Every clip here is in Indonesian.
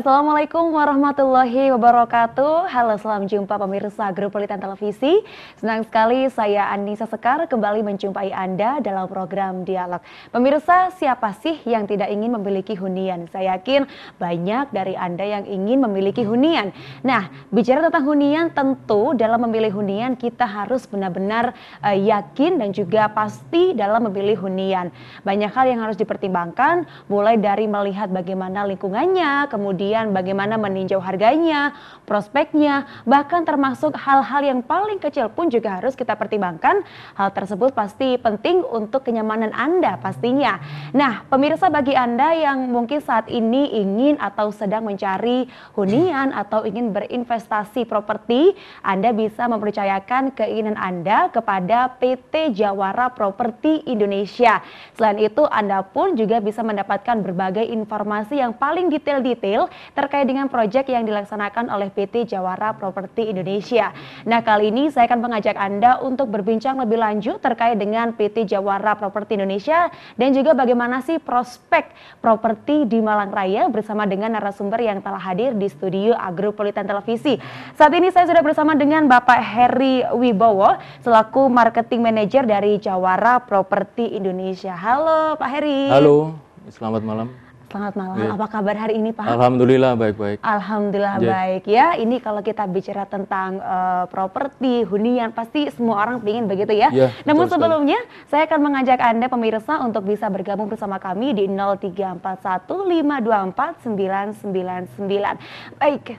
Assalamualaikum warahmatullahi wabarakatuh. Halo, selamat jumpa pemirsa Grup Pelitian Televisi. Senang sekali saya Anissa Sekar kembali menjumpai Anda dalam program Dialog. Pemirsa, siapa sih yang tidak ingin memiliki hunian? Saya yakin banyak dari Anda yang ingin memiliki hunian. Nah, bicara tentang hunian, tentu dalam memilih hunian kita harus benar-benar yakin dan juga pasti dalam memilih hunian. Banyak hal yang harus dipertimbangkan, mulai dari melihat bagaimana lingkungannya, kemudian bagaimana meninjau harganya, prospeknya, bahkan termasuk hal-hal yang paling kecil pun juga harus kita pertimbangkan. Hal tersebut pasti penting untuk kenyamanan Anda pastinya. Nah, pemirsa, bagi Anda yang mungkin saat ini ingin atau sedang mencari hunian atau ingin berinvestasi properti, Anda bisa mempercayakan keinginan Anda kepada PT Jawara Properti Indonesia. Selain itu, Anda pun juga bisa mendapatkan berbagai informasi yang paling detail-detail terkait dengan proyek yang dilaksanakan oleh PT Jawara Properti Indonesia. Nah, kali ini saya akan mengajak Anda untuk berbincang lebih lanjut terkait dengan PT Jawara Properti Indonesia dan juga bagaimana sih prospek properti di Malang Raya bersama dengan narasumber yang telah hadir di studio Grup Pelitian Televisi. Saat ini saya sudah bersama dengan Bapak Heri Wibowo selaku Marketing Manager dari Jawara Properti Indonesia. Halo Pak Heri. Halo, selamat malam. Selamat malam. Ya. Apa kabar hari ini, Pak? Alhamdulillah baik-baik. Alhamdulillah baik ya. Ini kalau kita bicara tentang properti, hunian, pasti semua orang ingin begitu ya. Namun sebelumnya, saya akan mengajak Anda pemirsa untuk bisa bergabung bersama kami di 0341524999. Baik.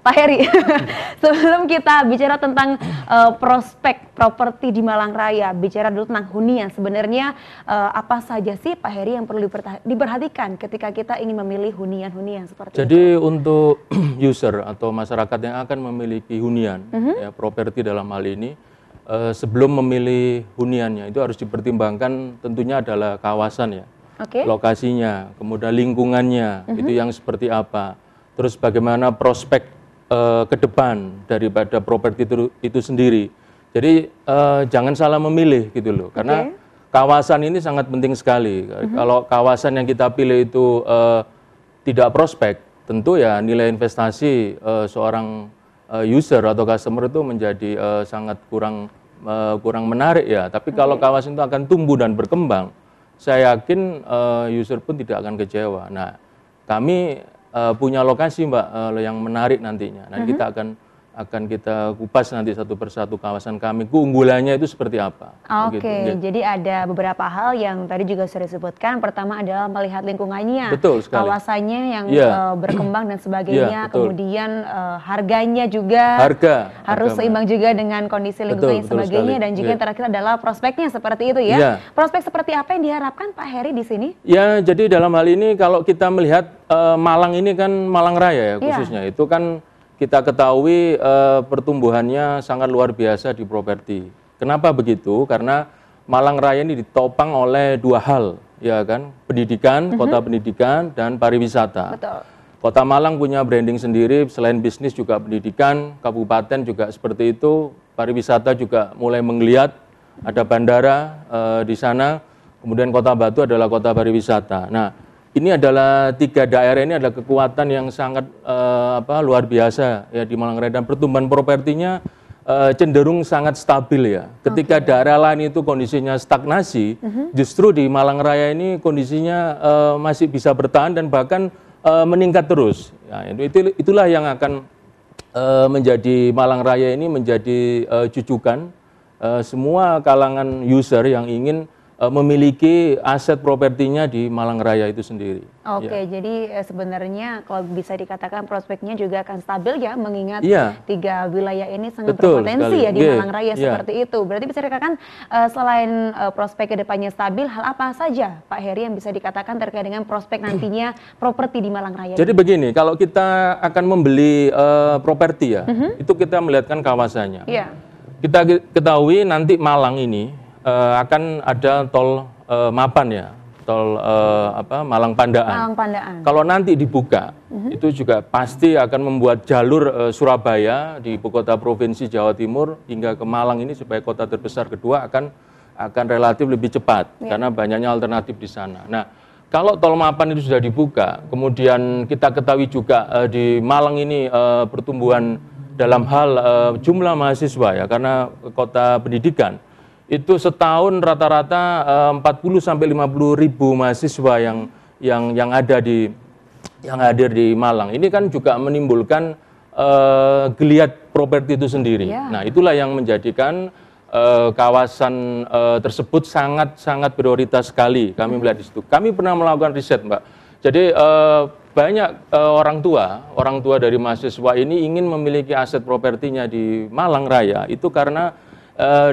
Pak Heri, sebelum kita bicara tentang prospek properti di Malang Raya, bicara dulu tentang hunian, sebenarnya apa saja sih Pak Heri yang perlu diperhatikan ketika kita ingin memilih hunian-hunian seperti itu? Jadi untuk user atau masyarakat yang akan memiliki hunian, ya, properti dalam hal ini, sebelum memilih huniannya itu harus dipertimbangkan tentunya adalah kawasan ya, lokasinya, kemudian lingkungannya, itu yang seperti apa, terus bagaimana prospek ke depan daripada properti itu sendiri. Jadi jangan salah memilih gitu loh, karena kawasan ini sangat penting sekali. Kalau kawasan yang kita pilih itu tidak prospek, tentu ya nilai investasi seorang user atau customer itu menjadi sangat kurang menarik ya. Tapi kalau kawasan itu akan tumbuh dan berkembang, saya yakin user pun tidak akan kecewa. Nah, kami punya lokasi Mbak yang menarik nantinya. Nanti kita akan kita kupas nanti satu persatu kawasan kami, keunggulannya itu seperti apa. Oke, jadi ada beberapa hal yang tadi juga sudah disebutkan. Pertama adalah melihat lingkungannya, kawasannya yang berkembang dan sebagainya. Kemudian harganya juga harus seimbang juga dengan kondisi lingkungan dan sebagainya. Dan juga yang terakhir adalah prospeknya seperti itu ya. Prospek seperti apa yang diharapkan Pak Heri di sini? Ya, jadi dalam hal ini kalau kita melihat Malang ini kan Malang Raya ya khususnya, itu kan kita ketahui pertumbuhannya sangat luar biasa di properti. Kenapa begitu? Karena Malang Raya ini ditopang oleh dua hal, ya kan? Pendidikan, kota pendidikan dan pariwisata. Betul. Kota Malang punya branding sendiri, selain bisnis juga pendidikan, kabupaten juga seperti itu, pariwisata juga mulai menggeliat, ada bandara di sana, kemudian Kota Batu adalah kota pariwisata. Nah, ini adalah tiga daerah ini ada kekuatan yang sangat luar biasa ya di Malang Raya, dan pertumbuhan propertinya cenderung sangat stabil ya. Ketika daerah lain itu kondisinya stagnasi, justru di Malang Raya ini kondisinya masih bisa bertahan dan bahkan meningkat terus. Ya, itulah yang akan menjadi Malang Raya ini menjadi jujukan semua kalangan user yang ingin memiliki aset propertinya di Malang Raya itu sendiri. Jadi sebenarnya kalau bisa dikatakan prospeknya juga akan stabil ya, mengingat tiga wilayah ini sangat berpotensi ya di Malang Raya seperti itu. Berarti bisa dikatakan selain prospek kedepannya stabil, hal apa saja Pak Heri yang bisa dikatakan terkait dengan prospek nantinya properti di Malang Raya? Jadi begini, kalau kita akan membeli properti ya, itu kita melihatkan kawasannya. Kita ketahui nanti Malang ini akan ada tol Mapan ya, tol Malang Pandaan. Kalau nanti dibuka, itu juga pasti akan membuat jalur Surabaya di ibu kota provinsi Jawa Timur hingga ke Malang ini sebagai kota terbesar kedua akan relatif lebih cepat karena banyaknya alternatif di sana. Nah, kalau tol Mapan itu sudah dibuka, kemudian kita ketahui juga di Malang ini pertumbuhan dalam hal jumlah mahasiswa ya, karena kota pendidikan, itu setahun rata-rata 40 sampai 50 ribu mahasiswa yang hadir di Malang. Ini kan juga menimbulkan geliat properti itu sendiri. Nah, itulah yang menjadikan kawasan tersebut sangat prioritas sekali kami melihat di situ. Kami pernah melakukan riset, Mbak. Jadi banyak orang tua dari mahasiswa ini ingin memiliki aset propertinya di Malang Raya itu karena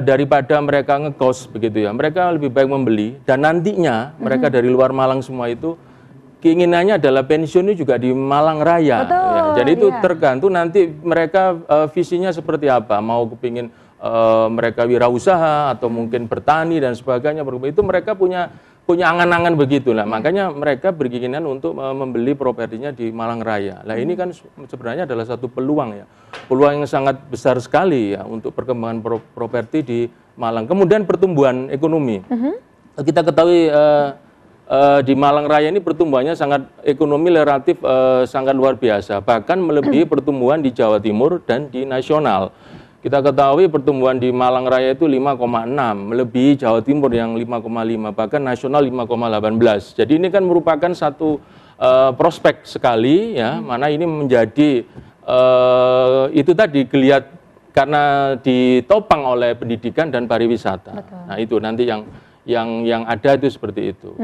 daripada mereka ngekos begitu ya. Mereka lebih baik membeli dan nantinya mereka dari luar Malang semua itu keinginannya adalah pensiunnya juga di Malang Raya. Betul, ya. Jadi itu tergantung nanti mereka visinya seperti apa, mau kepingin mereka wirausaha atau mungkin bertani dan sebagainya, itu mereka punya angan-angan begitu lah. Makanya mereka berkeinginan untuk membeli propertinya di Malang Raya. Nah, ini kan sebenarnya adalah satu peluang ya, peluang yang sangat besar sekali ya untuk perkembangan properti di Malang. Kemudian pertumbuhan ekonomi. Kita ketahui di Malang Raya ini pertumbuhannya ekonomi relatif sangat luar biasa, bahkan melebihi pertumbuhan di Jawa Timur dan di nasional. Kita ketahui pertumbuhan di Malang Raya itu 5,6, melebihi Jawa Timur yang 5,5, bahkan nasional 5,18. Jadi ini kan merupakan satu prospek sekali ya, mana ini menjadi itu tadi geliat karena ditopang oleh pendidikan dan pariwisata. Nah, itu nanti yang ada itu seperti itu.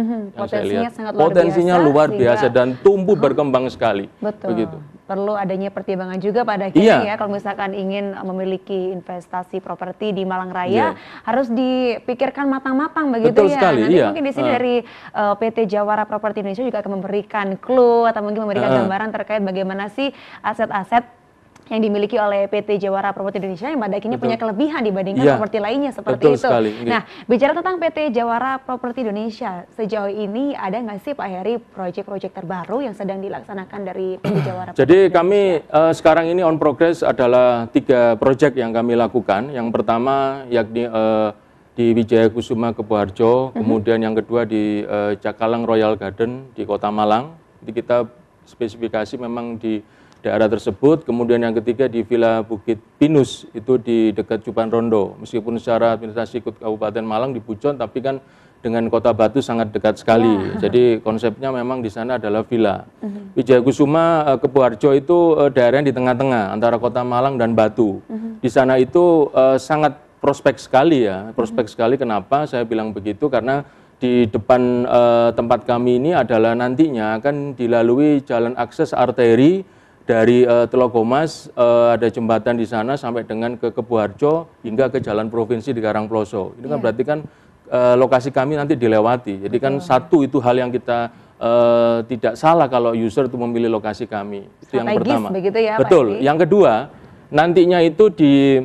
Potensinya luar biasa dan tumbuh berkembang sekali. Betul. Begitu. Perlu adanya pertimbangan juga pada akhirnya ya, kalau misalkan ingin memiliki investasi properti di Malang Raya harus dipikirkan matang-matang begitu. Betul ya. sekali, Nanti mungkin di sini dari PT Jawara Properti Indonesia juga akan memberikan clue atau mungkin memberikan gambaran terkait bagaimana sih aset-aset yang dimiliki oleh PT Jawara Properti Indonesia yang pada akhirnya punya kelebihan dibandingkan properti lainnya seperti itu. Sekali. Nah, bicara tentang PT Jawara Properti Indonesia, sejauh ini ada nggak sih Pak Heri proyek-proyek terbaru yang sedang dilaksanakan dari PT Jawara Properti Jadi Indonesia? kami sekarang ini on progress adalah 3 proyek yang kami lakukan. Yang pertama yakni di Wijaya Kusuma Kebuharjo, kemudian yang kedua di Cakalang Royal Garden di Kota Malang. Jadi kita spesifikasi memang di daerah tersebut. Kemudian yang ketiga di Villa Bukit Pinus, itu di dekat Cupan Rondo. Meskipun secara administrasi ikut Kabupaten Malang di Pujon, tapi kan dengan Kota Batu sangat dekat sekali. Jadi konsepnya memang di sana adalah villa. Wijaya Kusuma Kebuharjo itu daerah yang di tengah-tengah antara Kota Malang dan Batu. Di sana itu sangat prospek sekali ya. Prospek sekali, kenapa saya bilang begitu? Karena di depan tempat kami ini adalah nantinya akan dilalui jalan akses arteri dari Telogomas, ada jembatan di sana sampai dengan ke Kebuharjo hingga ke Jalan Provinsi di Karangploso. Ini kan berarti kan lokasi kami nanti dilewati. Jadi kan satu itu hal yang kita tidak salah kalau user itu memilih lokasi kami. Itu yang pertama. Begitu ya, betul. Pak, yang kedua, nantinya itu di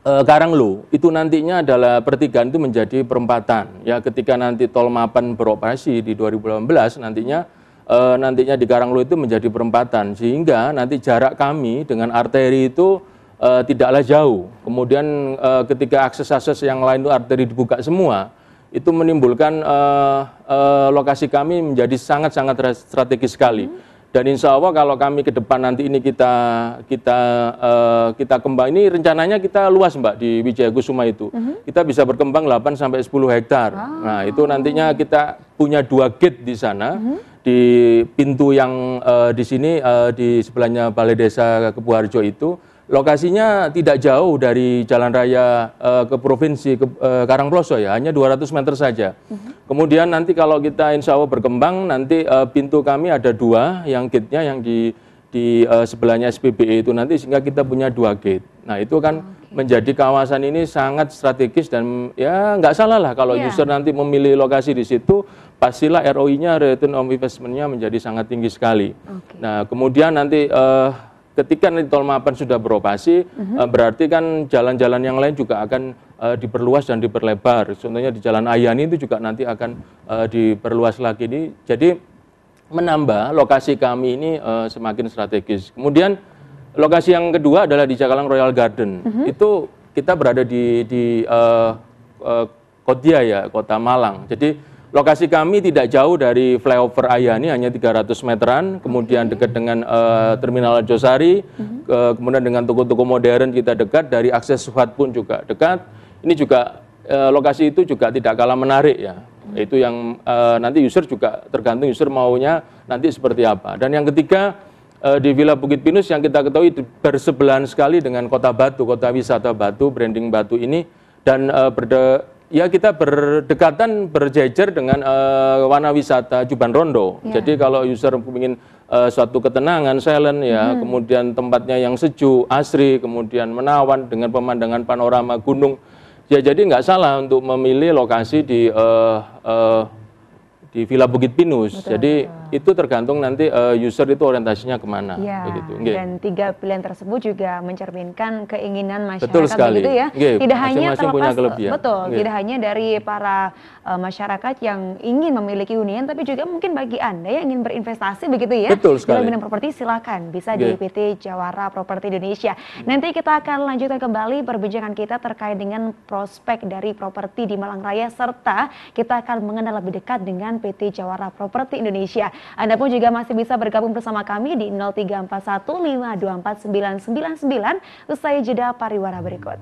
Karanglo, itu nantinya adalah pertigaan itu menjadi perempatan. Ya, ketika nanti tol Mapan beroperasi di 2018 nantinya di Karanglo itu menjadi perempatan, sehingga nanti jarak kami dengan arteri itu tidaklah jauh. Kemudian ketika akses-akses yang lain itu arteri dibuka semua, itu menimbulkan lokasi kami menjadi sangat-sangat strategis sekali. Dan insya Allah kalau kami ke depan nanti ini kita kembang, ini rencananya kita luas Mbak di Wijaya Kusuma itu. Kita bisa berkembang 8 sampai 10 hektar. Nah, itu nantinya kita punya 2 gate di sana. Di pintu yang di sini di sebelahnya Balai Desa Kebuharjo itu lokasinya tidak jauh dari jalan raya ke provinsi Karangploso ya, hanya 200 meter saja. Kemudian nanti kalau kita insya Allah berkembang, nanti pintu kami ada 2, yang gate-nya yang di sebelahnya SPBE itu nanti, sehingga kita punya 2 gate. Nah, itu kan menjadi kawasan ini sangat strategis dan ya nggak salah lah kalau user nanti memilih lokasi di situ, pastilah ROI-nya, return on investment-nya menjadi sangat tinggi sekali. Nah, kemudian nanti ketika nanti tol Mapan sudah beroperasi, berarti kan jalan-jalan yang lain juga akan diperluas dan diperlebar. Contohnya di Jalan Ayani itu juga nanti akan diperluas lagi. Jadi menambah lokasi kami ini semakin strategis. Kemudian lokasi yang kedua adalah di Cakalang Royal Garden. Itu kita berada di Kodia ya, Kota Malang. Jadi lokasi kami tidak jauh dari flyover Ayani, hanya 300 meteran, kemudian dekat dengan Terminal Arjosari, kemudian dengan toko-toko modern kita dekat, dari akses Suhat pun juga dekat. Ini juga lokasi itu juga tidak kalah menarik ya. Itu yang nanti user juga tergantung user maunya nanti seperti apa. Dan yang ketiga, di Villa Bukit Pinus yang kita ketahui bersebelahan sekali dengan Kota Batu, kota wisata Batu, branding Batu ini, dan ya kita berdekatan berjejer dengan wana wisata Juban Rondo. Jadi kalau user ingin suatu ketenangan, silent ya, kemudian tempatnya yang sejuk, asri, kemudian menawan dengan pemandangan panorama gunung, ya jadi nggak salah untuk memilih lokasi di Villa Bukit Pinus. Betul, jadi itu tergantung nanti user itu orientasinya kemana. Ya, begitu. Dan 3 pilihan tersebut juga mencerminkan keinginan masyarakat. Betul sekali. Begitu ya. Tidak hanya punya terlepas, kelebihan. betul, tidak hanya dari para masyarakat yang ingin memiliki hunian, tapi juga mungkin bagi Anda yang ingin berinvestasi begitu ya. Betul sekali. Dalam bidang properti silakan bisa di PT Jawara Properti Indonesia. Nanti kita akan lanjutkan kembali perbincangan kita terkait dengan prospek dari properti di Malang Raya, serta kita akan mengenal lebih dekat dengan PT Jawara Properti Indonesia. Anda pun juga masih bisa bergabung bersama kami di 0341524999 usai jeda pariwara berikut.